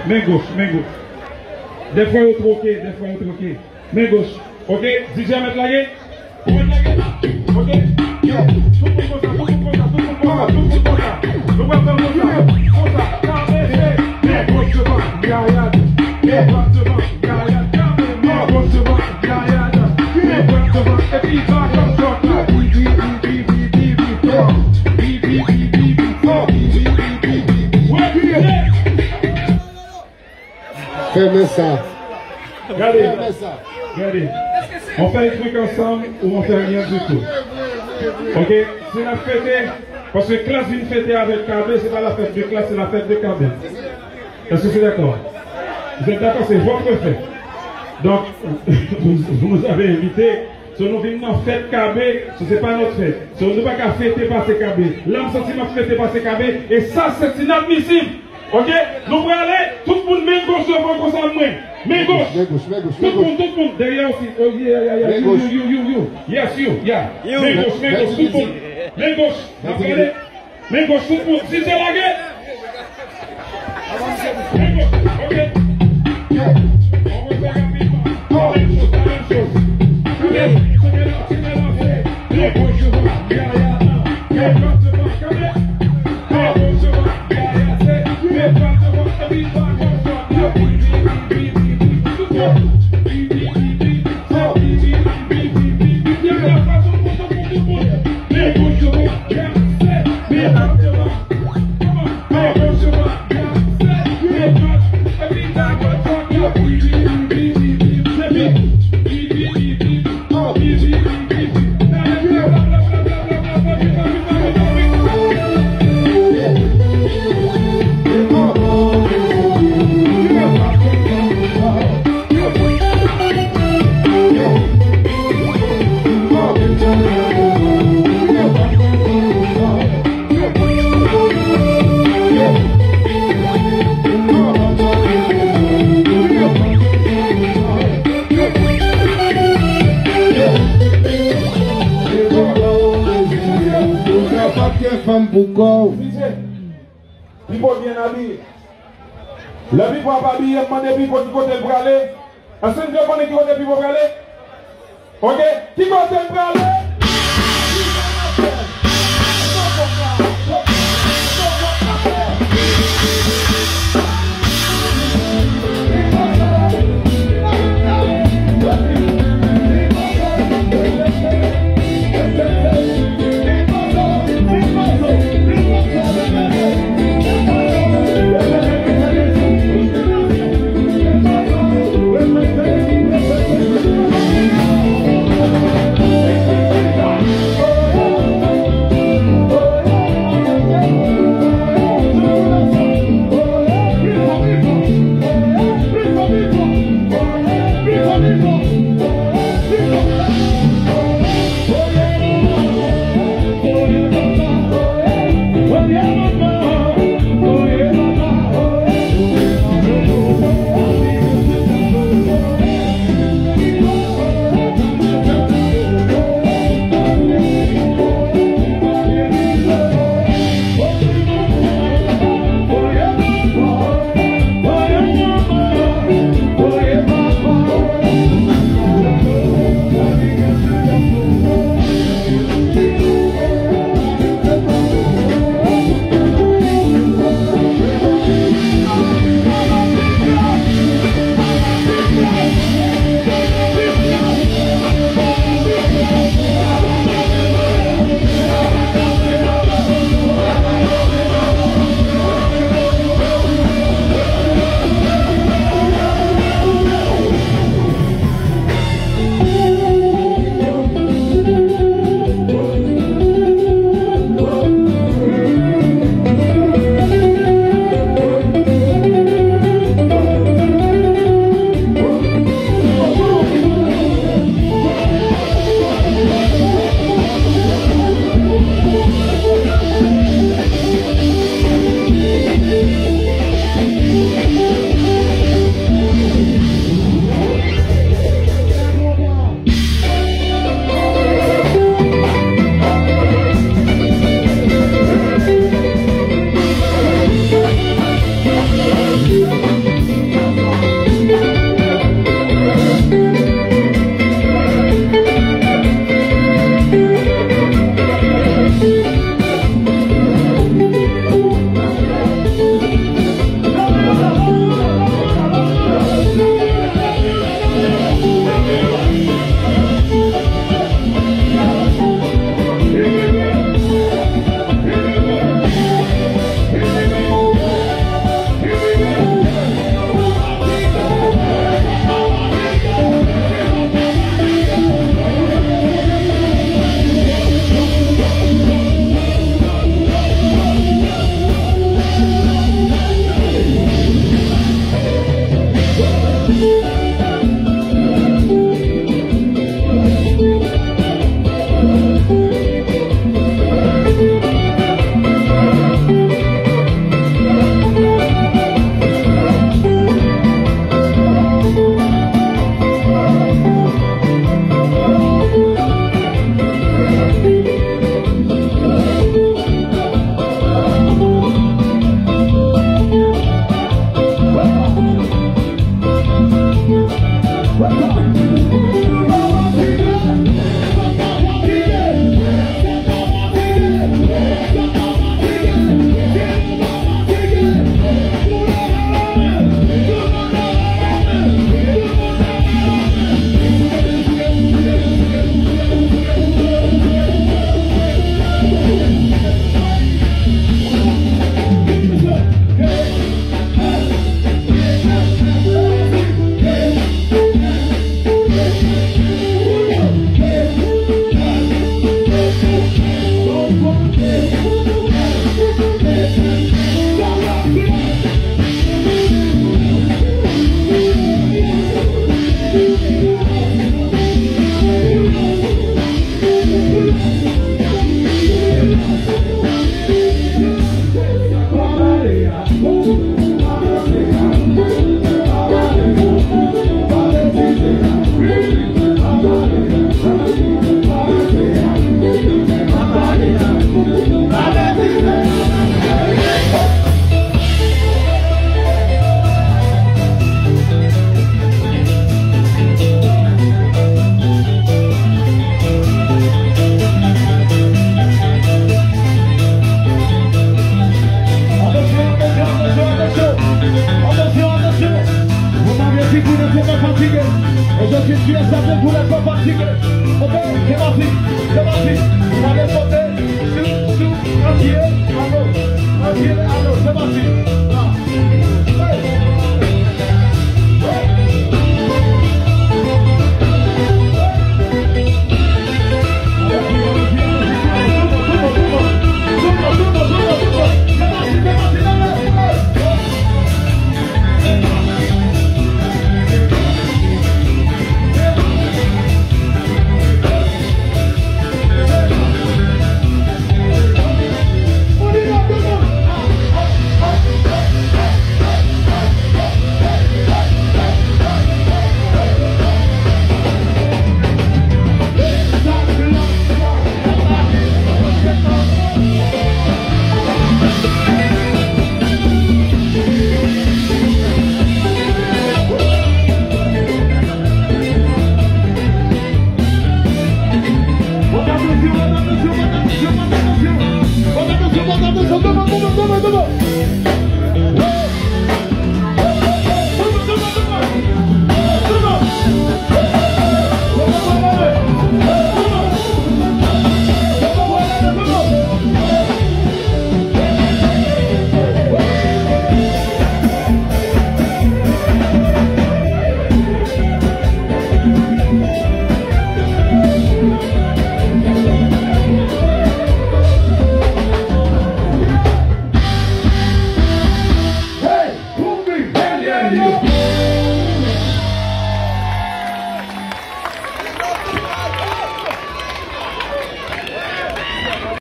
Main gauche, main gauche. Des fois, vous troquez, des fois, vous troquez. Main gauche. Ok? DJ, mettre la gueule. Ok? Ok? Tout le monde comme ça, tout le monde comme ça, tout le monde comme ça, tout le monde comme ça. Nous allons faire comme ça. Main gauche devant, gaillade. Main droite devant, gaillade. Main gauche devant, gaillade. Main droite devant, et puis il va comme ça. Fermez ça. Regardez, regardez. On fait les trucs ensemble ou on fait rien du tout. Ok? C'est la fête, parce que classe vient fêter avec KB, c'est pas la fête de classe, c'est la fête de KB. Est-ce que c'est d'accord? Vous êtes d'accord? C'est votre fête. Donc, vous nous avez invités. Si nous venons en fête KB, ce n'est pas notre fête. Si nous ne pouvons pas fêter passer KB. L'homme sentiment fêter passer KB. Et ça, c'est inadmissible. Ok? Nous pouvons aller, tout le monde, main gauche devant, comme ça, main. Main gauche. Tout le monde, derrière aussi. Oh, yeah. You. Yes, you, yeah. Main gauche, tout le monde. Main gauche. Regardez. Main gauche, tout le monde. Si c'est la guerre. Main gauche, ok? On va faire rapidement. La même chose. Femme pour corps. Il faut bien habiller. La vie pour pas habiller, demander puis pour côté le aller. Est-ce que vous connaissez qui côté puis pour aller? OK? Qui côté le aller? vous n'êtes pas fatigué. Et je suis sûr, ça vous n'êtes pas fatigué. Ok, c'est parti, c'est parti. Vous allez monter, sous, un pied, à l'autre, c'est parti.